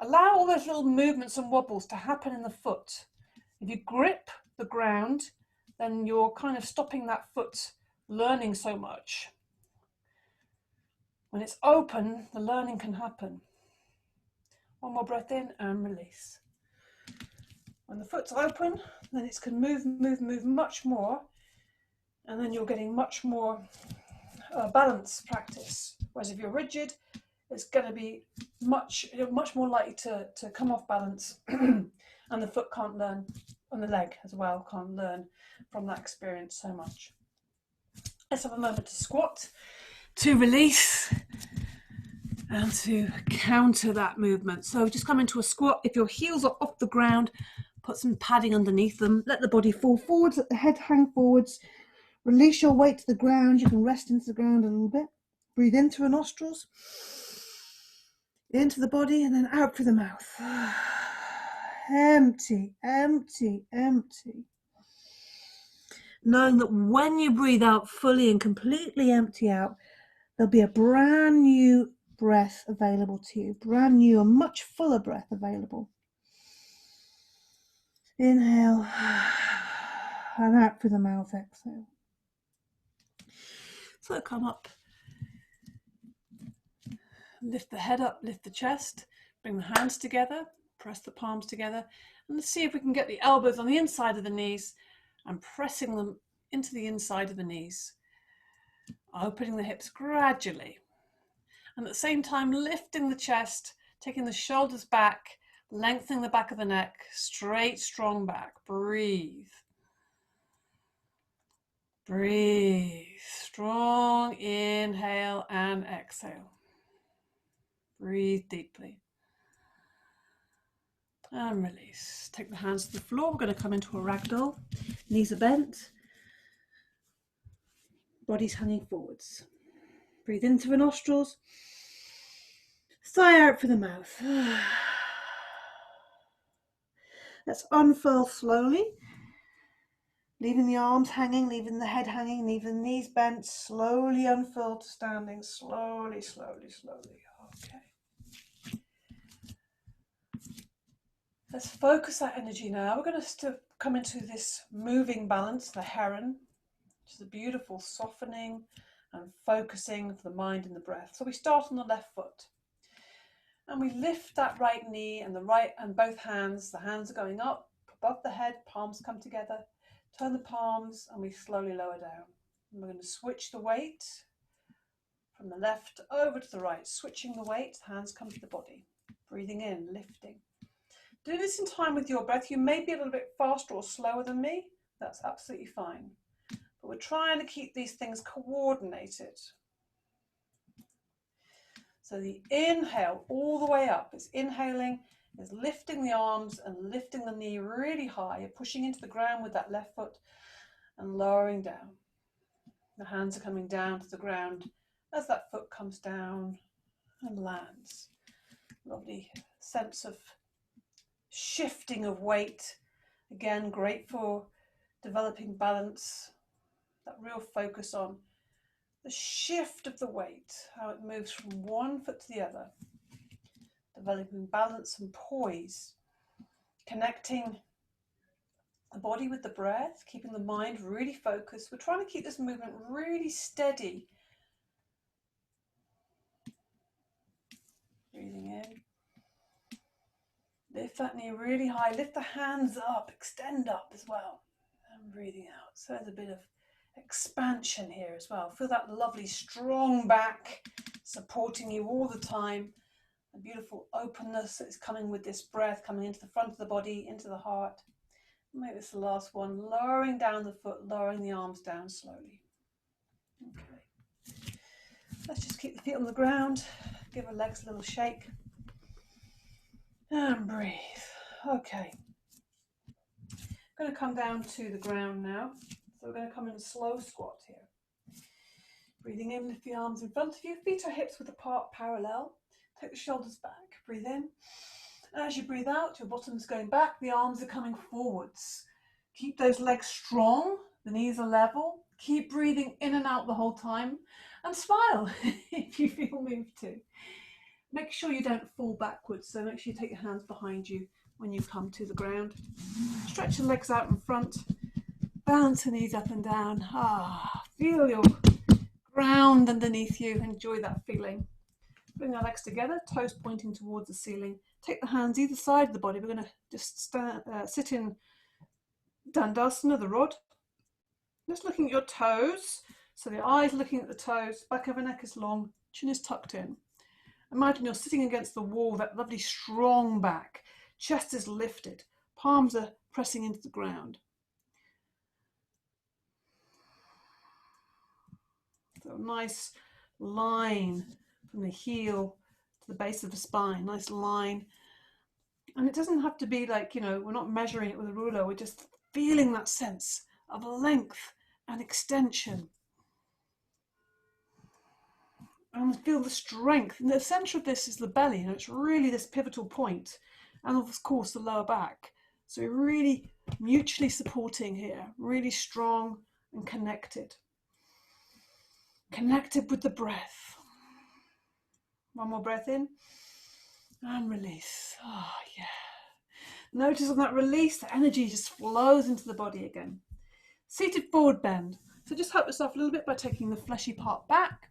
Allow all those little movements and wobbles to happen in the foot. If you grip the ground, then you're kind of stopping that foot learning so much. When it's open, the learning can happen. One more breath in and release. When the foot's open, then it can move much more, and then you're getting much more balance practice. Whereas if you're rigid, it's going to be much more likely to come off balance, and the foot can't learn, and the leg as well can't learn from that experience so much. Let's have a moment to squat, to release, and to counter that movement. So just come into a squat. If your heels are off the ground, put some padding underneath them. Let the body fall forwards, let the head hang forwards. Release your weight to the ground. You can rest into the ground a little bit. Breathe in through the nostrils, into the body, and then out through the mouth. Empty, empty, empty. Knowing that when you breathe out fully and completely empty out, there'll be a brand new breath available to you. Brand new, a much fuller breath available. Inhale, and out through the mouth, exhale. So come up, lift the head up, lift the chest, bring the hands together, press the palms together, and let's see if we can get the elbows on the inside of the knees and pressing them into the inside of the knees, opening the hips gradually, and at the same time lifting the chest, Taking the shoulders back, lengthening the back of the neck, straight, strong back. Breathe. Breathe. Strong inhale and exhale. Breathe deeply. And release. Take the hands to the floor. We're going to come into a ragdoll. Knees are bent. Body's hanging forwards. Breathe into the nostrils. Sigh out through the mouth. Let's unfurl slowly. Leaving the arms hanging, leaving the head hanging, leaving the knees bent. Slowly unfurl to standing. Slowly, slowly, slowly. Okay. Let's focus that energy now. We're going to come into this moving balance, the heron, which is a beautiful softening and focusing of the mind and the breath. So we start on the left foot. And we lift that right knee and both hands. The hands are going up above the head, palms come together. Turn the palms and we slowly lower down. And we're going to switch the weight from the left over to the right. Switching the weight, hands come to the body. Breathing in, lifting. Do this in time with your breath. You may be a little bit faster or slower than me. That's absolutely fine. But we're trying to keep these things coordinated. So the inhale all the way up is inhaling, is lifting the arms and lifting the knee really high. You're pushing into the ground with that left foot and lowering down. The hands are coming down to the ground as that foot comes down and lands. Lovely sense of shifting of weight. Again, great for developing balance. That real focus on the shift of the weight, how it moves from one foot to the other. Developing balance and poise. Connecting the body with the breath, keeping the mind really focused. We're trying to keep this movement really steady. Breathing in. Lift that knee really high. Lift the hands up. Extend up as well. And breathing out. So there's a bit of expansion here as well. Feel that lovely strong back supporting you all the time. A beautiful openness that is coming with this breath, coming into the front of the body, into the heart. Make this the last one. Lowering down the foot, lowering the arms down slowly. Okay. Let's just keep the feet on the ground. Give the legs a little shake. And breathe. Okay. I'm going to come down to the ground now. So we're going to come in a slow squat here. Breathing in, lift the arms in front of you. Feet or hips width apart, parallel. Take the shoulders back. Breathe in. And as you breathe out, your bottom's going back. The arms are coming forwards. Keep those legs strong. The knees are level. Keep breathing in and out the whole time. And smile if you feel moved to. Make sure you don't fall backwards. So make sure you take your hands behind you when you come to the ground. Stretch the legs out in front. Bounce the knees up and down. Feel your ground underneath you. Enjoy that feeling. Bring our legs together, toes pointing towards the ceiling. Take the hands either side of the body. We're going to just sit in Dandasana, the rod. Just looking at your toes. So the eyes looking at the toes. Back of the neck is long. Chin is tucked in. Imagine you're sitting against the wall, that lovely strong back. Chest is lifted. Palms are pressing into the ground. So a nice line from the heel to the base of the spine. Nice line. And it doesn't have to be like, we're not measuring it with a ruler. We're just feeling that sense of length and extension. And feel the strength. And the center of this is the belly. It's really this pivotal point. And of course, the lower back. So we're really mutually supporting here. Really strong and connected. Connected with the breath. One more breath in. And release. Yeah. Notice on that release, the energy just flows into the body again. Seated forward bend. So just help yourself a little bit by taking the fleshy part back.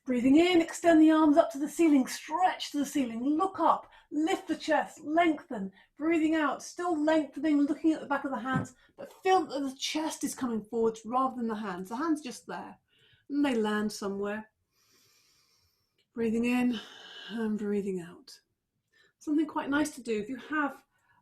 Breathing in, extend the arms up to the ceiling, stretch to the ceiling, look up, lift the chest, lengthen. Breathing out, still lengthening, looking at the back of the hands, but feel that the chest is coming forwards rather than the hands. The hands just there, and they land somewhere. Breathing in And breathing out. Something quite nice to do if you have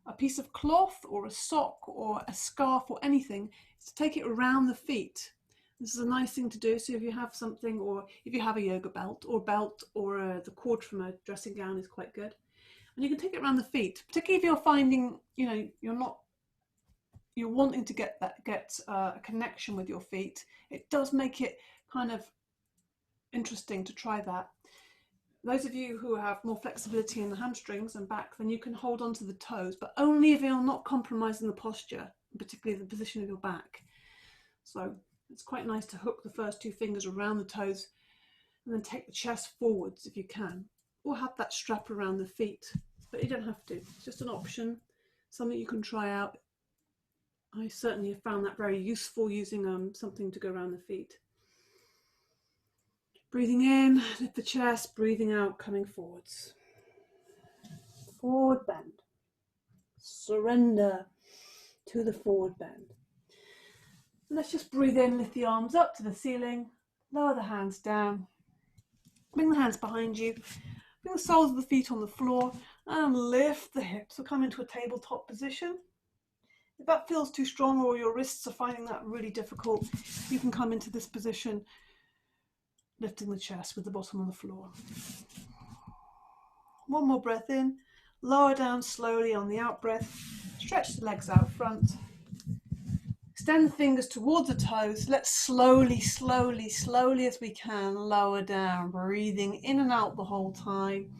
a piece of cloth or a sock or a scarf or anything, is to take it around the feet. This is a nice thing to do. So if you have something, or if you have a yoga belt or the cord from a dressing gown is quite good. And you can take it around the feet, particularly if you're finding, you're wanting to get a connection with your feet. It does make it kind of interesting to try that. Those of you who have more flexibility in the hamstrings and back, then you can hold on to the toes, but only if you're not compromising the posture, particularly the position of your back. So it's quite nice to hook the first two fingers around the toes and then take the chest forwards if you can, or have that strap around the feet, but you don't have to. It's just an option, something you can try out. I certainly have found that very useful, using something to go around the feet. Breathing in, lift the chest, breathing out, coming forwards. Forward bend. Surrender to the forward bend. And let's just breathe in, lift the arms up to the ceiling, lower the hands down. Bring the hands behind you. Bring the soles of the feet on the floor and lift the hips. So come into a tabletop position. If that feels too strong or your wrists are finding that really difficult, you can come into this position, lifting the chest with the bottom on the floor. One more breath in, lower down slowly on the out breath, stretch the legs out front, extend the fingers towards the toes. Let's slowly as we can lower down, breathing in and out the whole time.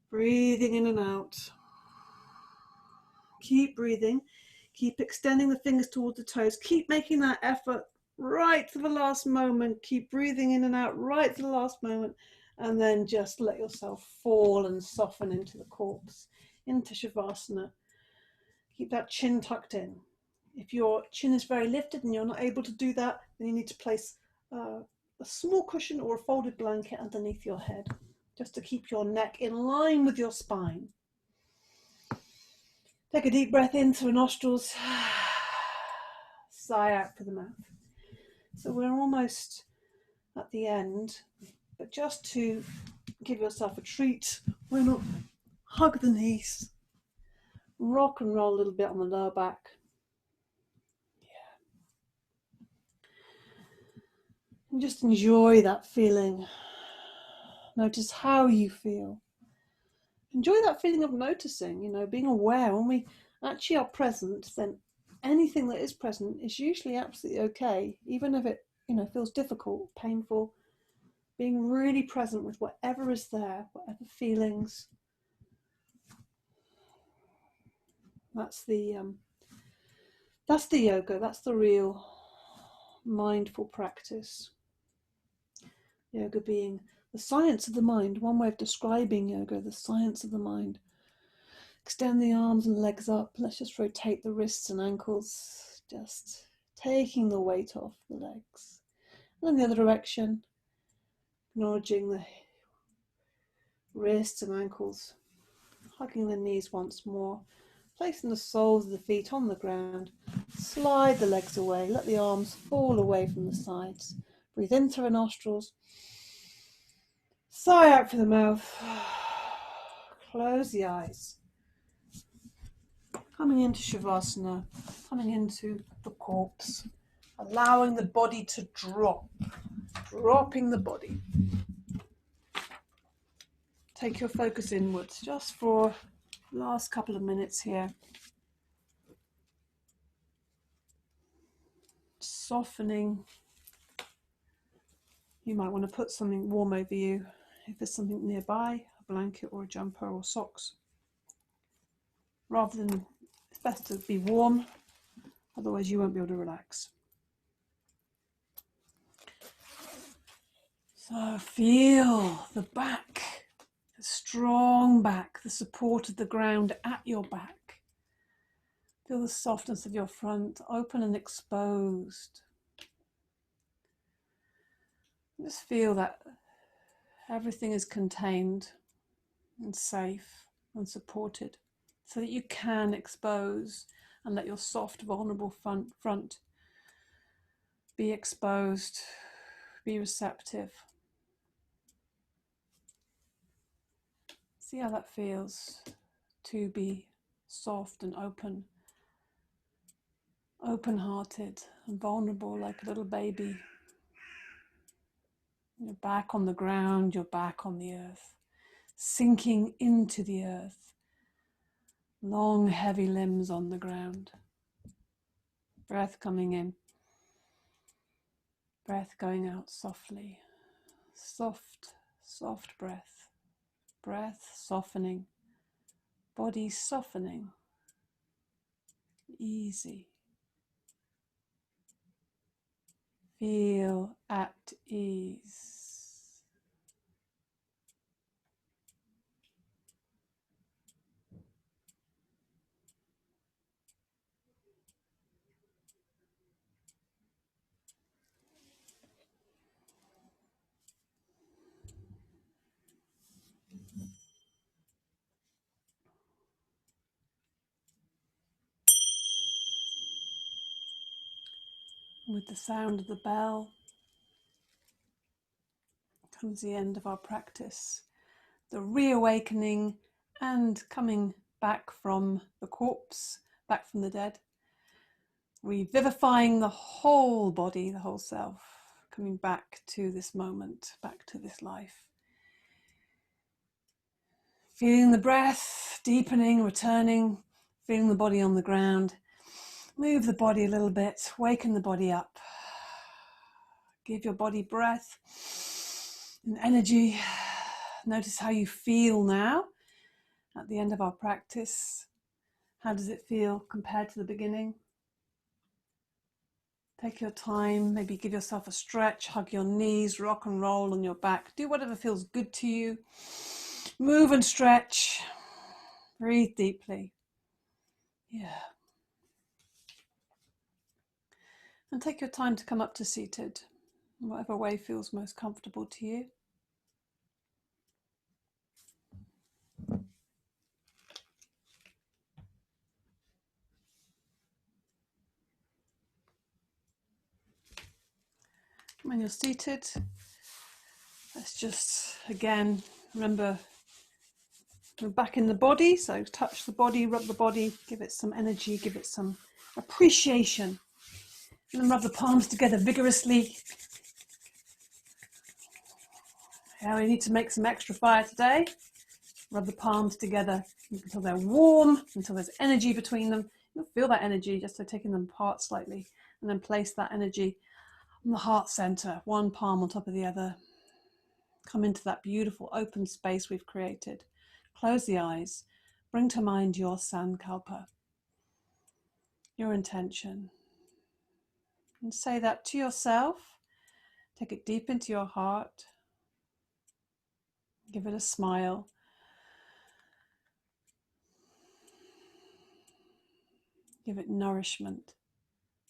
Breathing in and out. Keep breathing, keep extending the fingers towards the toes, keep making that effort right to the last moment. Keep breathing in and out right to the last moment, and then just let yourself fall and soften into the corpse, into Shavasana. Keep that chin tucked in. If your chin is very lifted and you're not able to do that, then you need to place a small cushion or a folded blanket underneath your head, just to keep your neck in line with your spine. Take a deep breath in through the nostrils, sigh out through the mouth. So we're almost at the end, but just to give yourself a treat, why not hug the knees, rock and roll a little bit on the lower back. Yeah. And just enjoy that feeling. Notice how you feel. Enjoy that feeling of noticing, being aware. When we actually are present, then anything that is present is usually absolutely okay, even if it, feels difficult, painful. Being really present with whatever is there, whatever feelings. That's the yoga. That's the real mindful practice. Yoga being the science of the mind. One way of describing yoga, the science of the mind. Extend the arms and legs up. Let's just rotate the wrists and ankles, just taking the weight off the legs. And then the other direction, acknowledging the wrists and ankles, hugging the knees once more, placing the soles of the feet on the ground. Slide the legs away, let the arms fall away from the sides. Breathe in through the nostrils, sigh out through the mouth, close the eyes. Coming into Shavasana, coming into the corpse, allowing the body to drop, dropping the body. Take your focus inwards just for the last couple of minutes here. Softening. You might want to put something warm over you if there's something nearby, a blanket or a jumper or socks. Rather than, it's best to be warm, otherwise you won't be able to relax. So feel the back, the strong back, the support of the ground at your back. Feel the softness of your front, open and exposed. Just feel that everything is contained and safe and supported, so that you can expose and let your soft, vulnerable front be exposed, be receptive. See how that feels to be soft and open-hearted and vulnerable like a little baby. Your back on the ground, your back on the earth, sinking into the earth. Long, heavy limbs on the ground. Breath coming in. Breath going out softly. Soft, soft breath. Breath softening. Body softening. Easy. Feel at ease. With the sound of the bell comes the end of our practice. The reawakening and coming back from the corpse, back from the dead. Revivifying the whole body, the whole self, coming back to this moment, back to this life. Feeling the breath, deepening, returning, feeling the body on the ground. Move the body a little bit, waken the body up. Give your body breath and energy. Notice how you feel now at the end of our practice. How does it feel compared to the beginning? Take your time, maybe give yourself a stretch, hug your knees, rock and roll on your back. Do whatever feels good to you. Move and stretch. Breathe deeply. Yeah. And take your time to come up to seated, whatever way feels most comfortable to you. When you're seated, let's just, again, remember we're back in the body, so touch the body, rub the body, give it some energy, give it some appreciation. And then rub the palms together vigorously. Yeah, we need to make some extra fire today. Rub the palms together until they're warm, until there's energy between them. You'll feel that energy just by taking them apart slightly, and then place that energy on the heart center, one palm on top of the other. Come into that beautiful open space we've created. Close the eyes. Bring to mind your sankalpa, your intention. And say that to yourself. Take it deep into your heart. Give it a smile. Give it nourishment,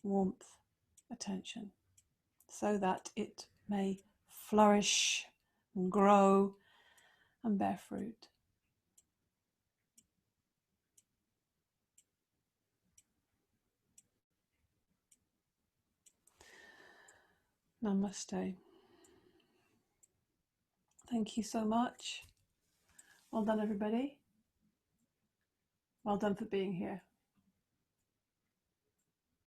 warmth, attention, so that it may flourish and grow and bear fruit. Namaste. Thank you so much. Well done, everybody. Well done for being here.